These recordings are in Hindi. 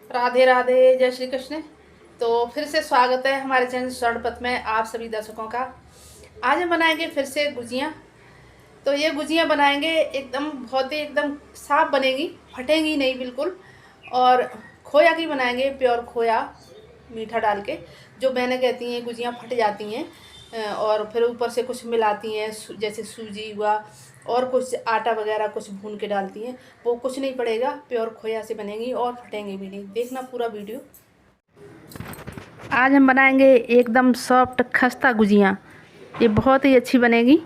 राधे राधे, जय श्री कृष्ण। तो फिर से स्वागत है हमारे चैनल स्वर्णपथ में आप सभी दर्शकों का। आज हम बनाएंगे फिर से गुजिया। तो ये गुजिया बनाएंगे एकदम बहुत ही एकदम साफ बनेगी, फटेंगी नहीं बिल्कुल। और खोया की बनाएंगे, प्योर खोया मीठा डाल के। जो बहनें कहती हैं गुजिया फट जाती हैं और फिर ऊपर से कुछ मिलाती हैं, जैसे सूजी हुआ और कुछ आटा वगैरह कुछ भून के डालती हैं, वो कुछ नहीं पड़ेगा। प्योर खोया से बनेगी और फटेंगे भी नहीं। देखना पूरा वीडियो। आज हम बनाएंगे एकदम सॉफ्ट खस्ता गुजिया। ये बहुत ही अच्छी बनेगी।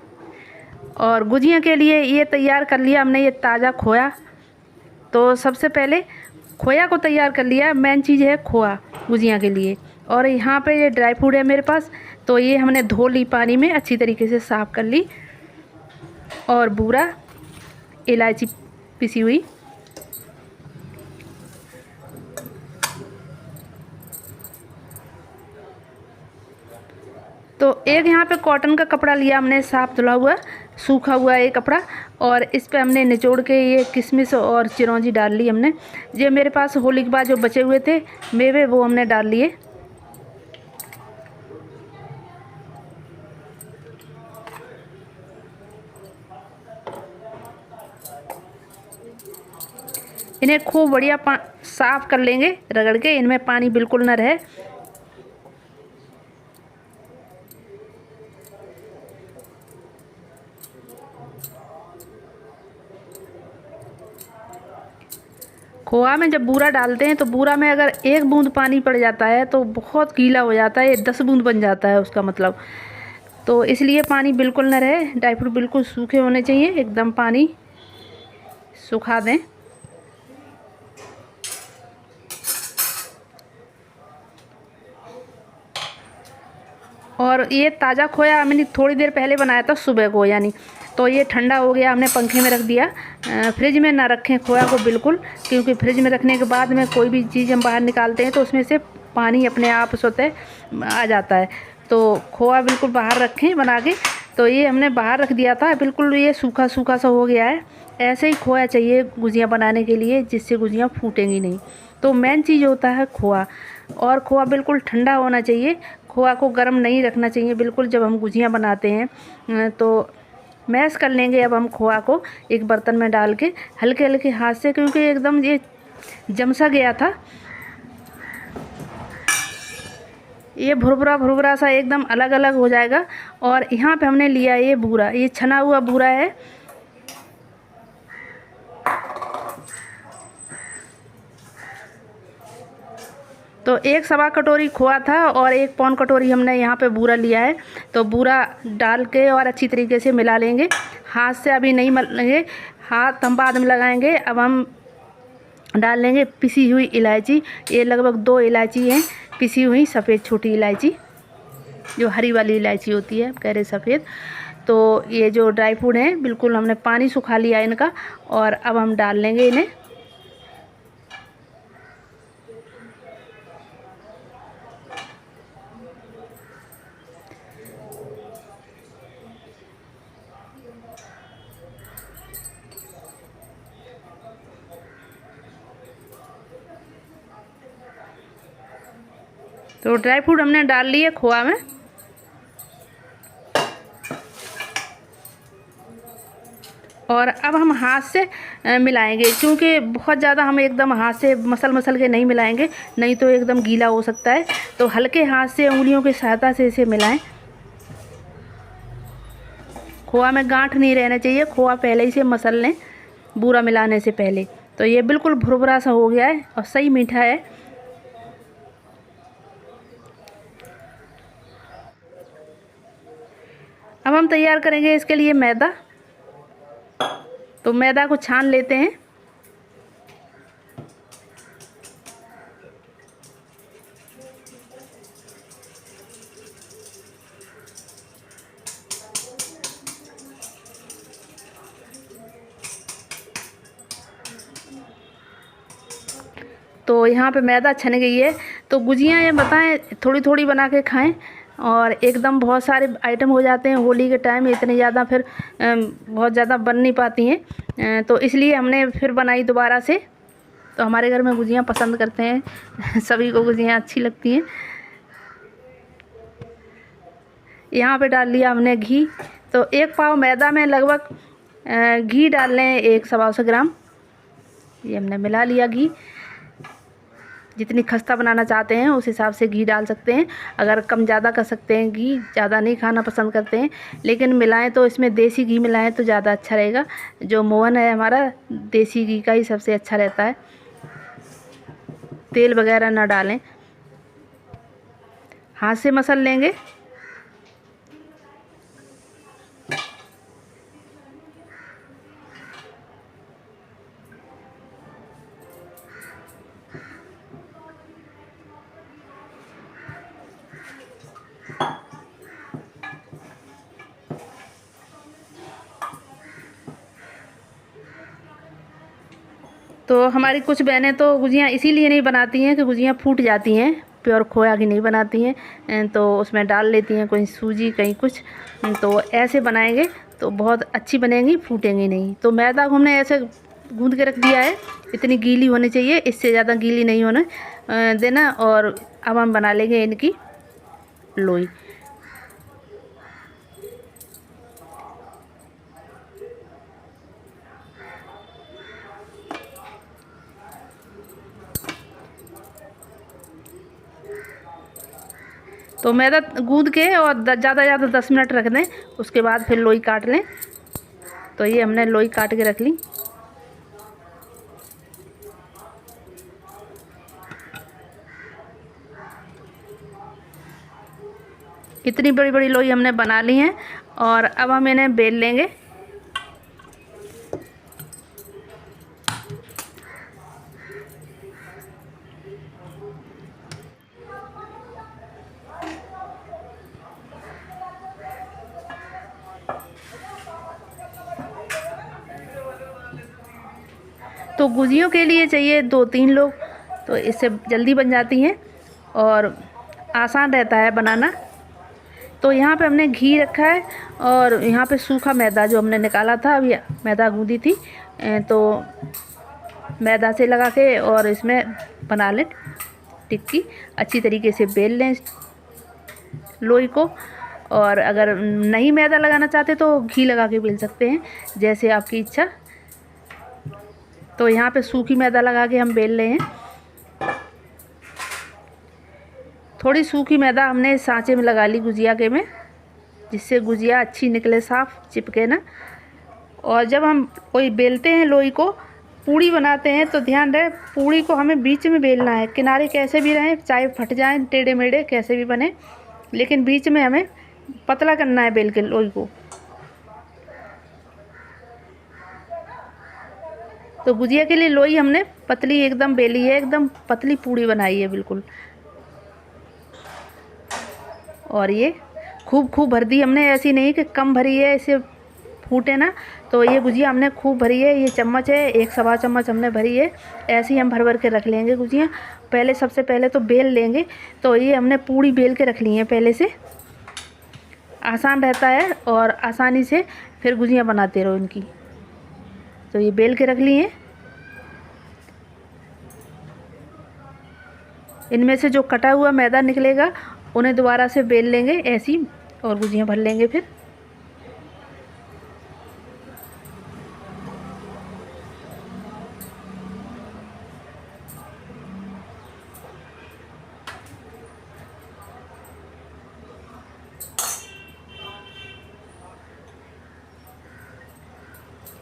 और गुजिया के लिए ये तैयार कर लिया हमने, ये ताज़ा खोया। तो सबसे पहले खोया को तैयार कर लिया। मेन चीज़ है खोया गुजिया के लिए। और यहाँ पे ये ड्राई फ्रूट है मेरे पास, तो ये हमने धो ली, पानी में अच्छी तरीके से साफ़ कर ली। और बूरा, इलायची पिसी हुई, तो एक यहाँ पे कॉटन का कपड़ा लिया हमने, साफ धुला हुआ सूखा हुआ एक कपड़ा। और इस पे हमने निचोड़ के ये किशमिश और चिरौंजी डाल ली हमने। ये मेरे पास होली के बाद जो बचे हुए थे मेवे, वो हमने डाल लिए। इन्हें खूब बढ़िया साफ़ कर लेंगे रगड़ के, इनमें पानी बिल्कुल न रहे। खोआ में जब बूरा डालते हैं तो बूरा में अगर एक बूंद पानी पड़ जाता है तो बहुत गीला हो जाता है, 10 बूंद बन जाता है उसका मतलब। तो इसलिए पानी बिल्कुल न रहे, ड्राई फ्रूट बिल्कुल सूखे होने चाहिए, एकदम पानी सुखा दें। और ये ताज़ा खोया मैंने थोड़ी देर पहले बनाया था, सुबह को यानी। तो ये ठंडा हो गया, हमने पंखे में रख दिया। फ्रिज में ना रखें खोया को बिल्कुल, क्योंकि फ्रिज में रखने के बाद में कोई भी चीज़ हम बाहर निकालते हैं तो उसमें से पानी अपने आप स्वतः आ जाता है। तो खोया बिल्कुल बाहर रखें बना के। तो ये हमने बाहर रख दिया था, बिल्कुल ये सूखा सूखा सा हो गया है। ऐसे ही खोया चाहिए गुजिया बनाने के लिए, जिससे गुजिया फूटेंगी नहीं। तो मेन चीज़ होता है खोया। और खोया बिल्कुल ठंडा होना चाहिए, खोया को गर्म नहीं रखना चाहिए बिल्कुल जब हम गुजिया बनाते हैं। तो मैश कर लेंगे अब हम खोया को एक बर्तन में डाल के हल्के हल्के हाथ से, क्योंकि एकदम ये जम सा गया था। ये भुरभुरा भुरभुरा सा एकदम अलग अलग हो जाएगा। और यहाँ पे हमने लिया ये बूरा, ये छना हुआ बूरा है। तो 1 सवा कटोरी खोआ था और 1 पौन कटोरी हमने यहाँ पे बूरा लिया है। तो बूरा डाल के और अच्छी तरीके से मिला लेंगे। हाथ से अभी नहीं मलेंगे, हाथ हम बाद में लगाएंगे। अब हम डाल लेंगे पिसी हुई इलायची। ये लगभग 2 इलायची हैं पिसी हुई, सफ़ेद छोटी इलायची, जो हरी वाली इलायची होती है, कह रहे सफ़ेद। तो ये जो ड्राई फ्रूट हैं बिल्कुल हमने पानी सुखा लिया इनका। और अब हम डाल लेंगे इन्हें। तो ड्राई फ्रूट हमने डाल लिए खोआ में। और अब हम हाथ से मिलाएंगे, क्योंकि बहुत ज़्यादा हम एकदम हाथ से मसल मसल के नहीं मिलाएंगे, नहीं तो एकदम गीला हो सकता है। तो हल्के हाथ से उंगलियों की सहायता से इसे मिलाएं। खोआ में गांठ नहीं रहना चाहिए, खोआ पहले ही से मसल लें बूरा मिलाने से पहले। तो ये बिल्कुल भुरभुरा सा हो गया है और सही मीठा है। अब हम तैयार करेंगे इसके लिए मैदा। तो मैदा को छान लेते हैं। तो यहाँ पे मैदा छन गई है। तो गुजिया ये बताएं थोड़ी थोड़ी बना के खाएं, और एकदम बहुत सारे आइटम हो जाते हैं होली के टाइम, इतने ज़्यादा फिर बहुत ज़्यादा बन नहीं पाती हैं। तो इसलिए हमने फिर बनाई दोबारा से। तो हमारे घर में गुजियाँ पसंद करते हैं सभी को गुजियाँ अच्छी लगती हैं। यहाँ पे डाल लिया हमने घी। तो 1 पाव मैदा में लगभग घी डाल लें 1 सवा ग्राम। ये हमने मिला लिया घी। जितनी खस्ता बनाना चाहते हैं उस हिसाब से घी डाल सकते हैं। अगर कम ज़्यादा कर सकते हैं, घी ज़्यादा नहीं खाना पसंद करते हैं, लेकिन मिलाएं तो इसमें देसी घी मिलाएं तो ज़्यादा अच्छा रहेगा। जो मोहन है हमारा, देसी घी का ही सबसे अच्छा रहता है, तेल वगैरह ना डालें। हाथ से मसल लेंगे। तो हमारी कुछ बहनें तो गुजियाँ इसीलिए नहीं बनाती हैं कि गुजियाँ फूट जाती हैं, प्योर खोया की नहीं बनाती हैं, तो उसमें डाल लेती हैं कोई सूजी कहीं कुछ। तो ऐसे बनाएंगे तो बहुत अच्छी बनेंगी, फूटेंगी नहीं। तो मैदा को हमने ऐसे गूंद के रख दिया है। इतनी गीली होनी चाहिए, इससे ज़्यादा गीली नहीं होने देना। और अब हम बना लेंगे इनकी लोई। तो मैदा गूंद के और ज़्यादा 10 मिनट रख दें, उसके बाद फिर लोई काट लें। तो ये हमने लोई काट के रख ली। इतनी बड़ी बड़ी लोई हमने बना ली हैं और अब हम इन्हें बेल लेंगे। तो गुजियों के लिए चाहिए 2-3 लोग, तो इससे जल्दी बन जाती हैं और आसान रहता है बनाना। तो यहाँ पे हमने घी रखा है और यहाँ पे सूखा मैदा जो हमने निकाला था, अभी मैदा गूंदी थी, तो मैदा से लगा के और इसमें बना लें टिक्की। अच्छी तरीके से बेल लें लोई को। और अगर नहीं मैदा लगाना चाहते तो घी लगा के बेल सकते हैं, जैसे आपकी इच्छा। तो यहाँ पे सूखी मैदा लगा के हम बेल रहे हैं। थोड़ी सूखी मैदा हमने सांचे में लगा ली गुजिया के में, जिससे गुजिया अच्छी निकले, साफ़ चिपके ना। और जब हम कोई बेलते हैं लोई को, पूड़ी बनाते हैं, तो ध्यान रहे पूड़ी को हमें बीच में बेलना है। किनारे कैसे भी रहें, चाहे फट जाएं, टेढ़े मेढ़े कैसे भी बने, लेकिन बीच में हमें पतला करना है बेल के लोई को। तो गुजिया के लिए लोई हमने पतली एकदम बेली है, एकदम पतली पूड़ी बनाई है बिल्कुल। और ये खूब भर दी हमने, ऐसी नहीं कि कम भरी है इसे फूटे ना। तो ये गुजिया हमने खूब भरी है। ये चम्मच है, 1 सवा चम्मच हमने भरी है। ऐसे ही हम भर भर के रख लेंगे गुजिया। पहले सबसे पहले तो बेल लेंगे। तो ये हमने पूड़ी बेल के रख ली है पहले से, आसान रहता है और आसानी से फिर गुजिया बनाते रहो इनकी। तो ये बेल के रख ली हैं। इनमें से जो कटा हुआ मैदा निकलेगा उन्हें दोबारा से बेल लेंगे ऐसी, और गुजियाँ भर लेंगे फिर।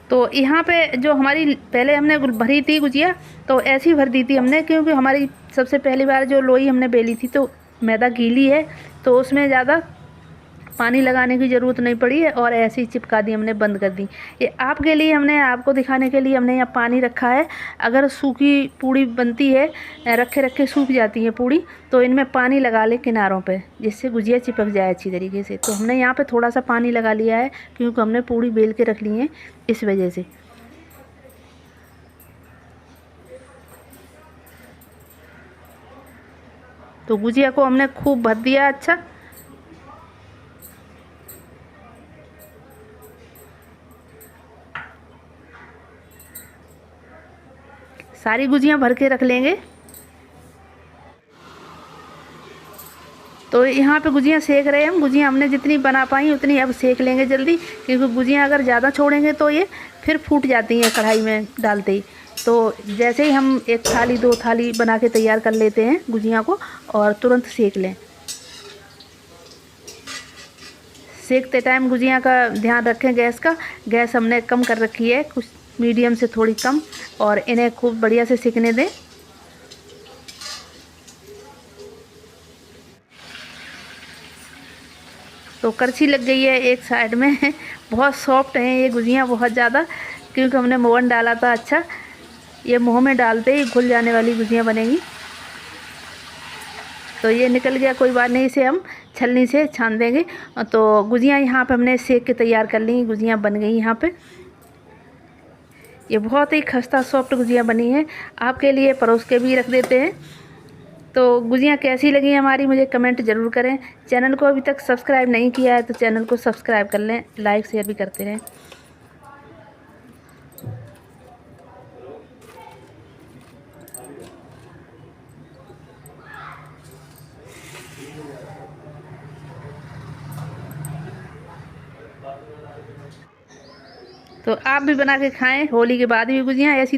तो यहाँ पे जो हमारी पहले हमने भरी थी गुजिया, तो ऐसी भर दी थी हमने, क्योंकि हमारी सबसे पहली बार जो लोई हमने बेली थी तो मैदा गीली है, तो उसमें ज़्यादा पानी लगाने की ज़रूरत नहीं पड़ी है, और ऐसे ही चिपका दी हमने, बंद कर दी। ये आपके लिए हमने, आपको दिखाने के लिए हमने यहाँ पानी रखा है। अगर सूखी पूड़ी बनती है, रखे रखे सूख जाती है पूड़ी, तो इनमें पानी लगा ले किनारों पे, जिससे गुजिया चिपक जाए अच्छी तरीके से। तो हमने यहाँ पे थोड़ा सा पानी लगा लिया है, क्योंकि हमने पूड़ी बेल के रख ली है इस वजह से। तो गुजिया को हमने खूब भर दिया अच्छा। सारी गुजियाँ भर के रख लेंगे। तो यहाँ पे गुजियाँ सेक रहे हैं हम। गुजियाँ हमने जितनी बना पाई उतनी अब सेक लेंगे जल्दी, क्योंकि गुजियाँ अगर ज़्यादा छोड़ेंगे तो ये फिर फूट जाती हैं कढ़ाई में डालते ही। तो जैसे ही हम 1 थाली 2 थाली बना के तैयार कर लेते हैं गुजियाँ को और तुरंत सेक लें। सेकते टाइम गुजियाँ का ध्यान रखें गैस का। गैस हमने कम कर रखी है, कुछ मीडियम से थोड़ी कम, और इन्हें खूब बढ़िया से सेकने दें। तो करछी लग गई है एक साइड में। बहुत सॉफ्ट हैं ये गुजियाँ, बहुत ज़्यादा, क्योंकि हमने मोहन डाला था। अच्छा, ये मुँह में डालते ही घुल जाने वाली गुजियाँ बनेंगी। तो ये निकल गया, कोई बात नहीं, इसे हम छलनी से छान देंगे। तो गुजियाँ यहाँ पे हमने सेक के तैयार कर ली, गुजियाँ बन गई यहाँ पे। ये बहुत ही खस्ता सॉफ्ट गुजियाँ बनी हैं। आपके लिए परोस के भी रख देते हैं। तो गुजियाँ कैसी लगी हमारी मुझे कमेंट ज़रूर करें। चैनल को अभी तक सब्सक्राइब नहीं किया है तो चैनल को सब्सक्राइब कर लें, लाइक शेयर भी करते रहें। तो आप भी बना के खाएं, होली के बाद भी गुजियाँ ऐसी